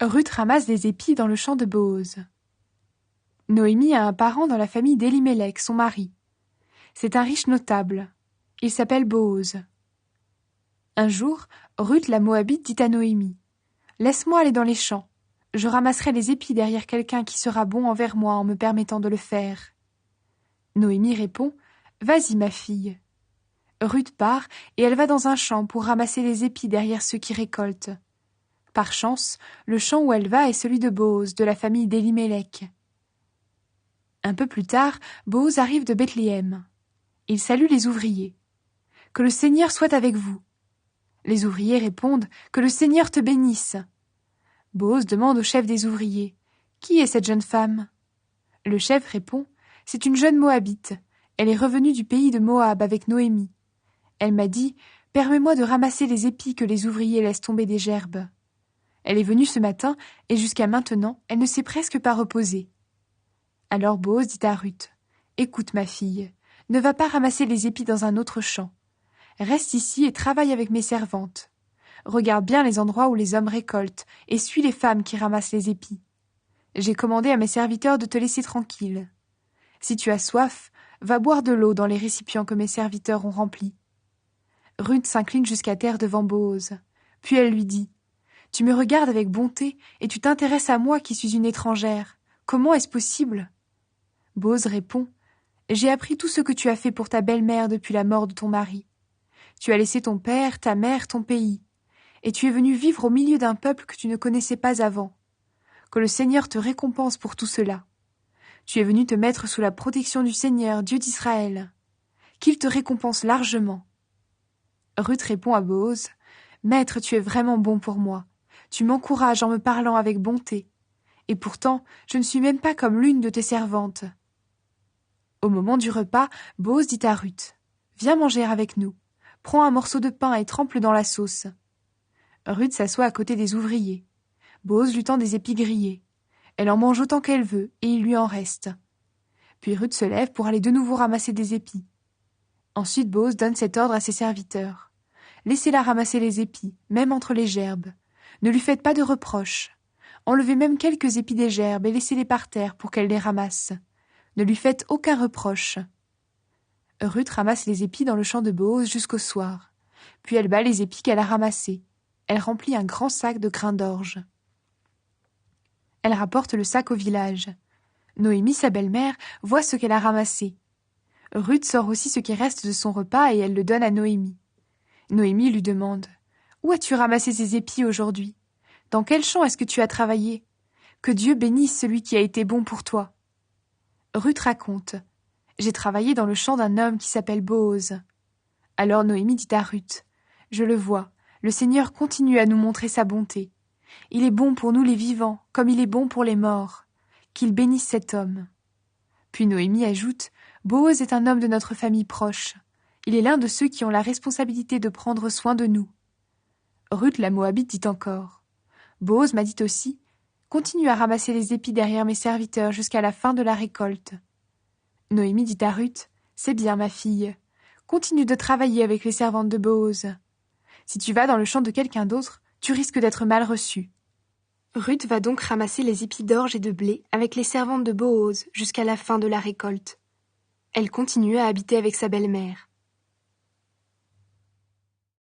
Ruth ramasse des épis dans le champ de Booz. Noémie a un parent dans la famille d'Élimélec, son mari. C'est un riche notable. Il s'appelle Booz. Un jour, Ruth la Moabite dit à Noémie : « Laisse-moi aller dans les champs. Je ramasserai les épis derrière quelqu'un qui sera bon envers moi en me permettant de le faire. » Noémie répond : « Vas-y, ma fille. » Ruth part et elle va dans un champ pour ramasser les épis derrière ceux qui récoltent. Par chance, le champ où elle va est celui de Booz, de la famille d'Élimélec. Un peu plus tard, Booz arrive de Bethléem. Il salue les ouvriers. « Que le Seigneur soit avec vous. » Les ouvriers répondent : « Que le Seigneur te bénisse. » Booz demande au chef des ouvriers : « Qui est cette jeune femme ?» Le chef répond : « C'est une jeune Moabite. Elle est revenue du pays de Moab avec Noémie. Elle m'a dit : « Permets-moi de ramasser les épis que les ouvriers laissent tomber des gerbes. » Elle est venue ce matin, et jusqu'à maintenant, elle ne s'est presque pas reposée. Alors Booz dit à Ruth : « Écoute, ma fille, ne va pas ramasser les épis dans un autre champ. Reste ici et travaille avec mes servantes. Regarde bien les endroits où les hommes récoltent, et suis les femmes qui ramassent les épis. J'ai commandé à mes serviteurs de te laisser tranquille. Si tu as soif, va boire de l'eau dans les récipients que mes serviteurs ont remplis. » Ruth s'incline jusqu'à terre devant Booz. Puis elle lui dit : « Tu me regardes avec bonté et tu t'intéresses à moi qui suis une étrangère. Comment est-ce possible ?» Booz répond : « J'ai appris tout ce que tu as fait pour ta belle-mère depuis la mort de ton mari. Tu as laissé ton père, ta mère, ton pays, et tu es venu vivre au milieu d'un peuple que tu ne connaissais pas avant. Que le Seigneur te récompense pour tout cela. Tu es venu te mettre sous la protection du Seigneur, Dieu d'Israël. Qu'il te récompense largement. » Ruth répond à Booz : « Maître, tu es vraiment bon pour moi. Tu m'encourages en me parlant avec bonté. Et pourtant, je ne suis même pas comme l'une de tes servantes. » Au moment du repas, Booz dit à Ruth : « Viens manger avec nous. Prends un morceau de pain et trempe-le dans la sauce. » Ruth s'assoit à côté des ouvriers. Booz lui tend des épis grillés. Elle en mange autant qu'elle veut, et il lui en reste. Puis Ruth se lève pour aller de nouveau ramasser des épis. Ensuite Booz donne cet ordre à ses serviteurs : « Laissez-la ramasser les épis, même entre les gerbes. Ne lui faites pas de reproches. Enlevez même quelques épis des gerbes et laissez-les par terre pour qu'elle les ramasse. Ne lui faites aucun reproche. » Ruth ramasse les épis dans le champ de Booz jusqu'au soir. Puis elle bat les épis qu'elle a ramassés. Elle remplit un grand sac de grains d'orge. Elle rapporte le sac au village. Noémie, sa belle-mère, voit ce qu'elle a ramassé. Ruth sort aussi ce qui reste de son repas et elle le donne à Noémie. Noémie lui demande : « Où as-tu ramassé ces épis aujourd'hui ? Dans quel champ est-ce que tu as travaillé ? Que Dieu bénisse celui qui a été bon pour toi. » Ruth raconte : « J'ai travaillé dans le champ d'un homme qui s'appelle Booz. » Alors Noémie dit à Ruth : « Je le vois, le Seigneur continue à nous montrer sa bonté. Il est bon pour nous les vivants, comme il est bon pour les morts. Qu'il bénisse cet homme. » Puis Noémie ajoute : « Booz est un homme de notre famille proche. Il est l'un de ceux qui ont la responsabilité de prendre soin de nous. » Ruth la Moabite dit encore : « Booz m'a dit aussi : continue à ramasser les épis derrière mes serviteurs jusqu'à la fin de la récolte. » Noémie dit à Ruth : « C'est bien, ma fille. Continue de travailler avec les servantes de Booz. Si tu vas dans le champ de quelqu'un d'autre, tu risques d'être mal reçue. » Ruth va donc ramasser les épis d'orge et de blé avec les servantes de Booz jusqu'à la fin de la récolte. Elle continue à habiter avec sa belle-mère.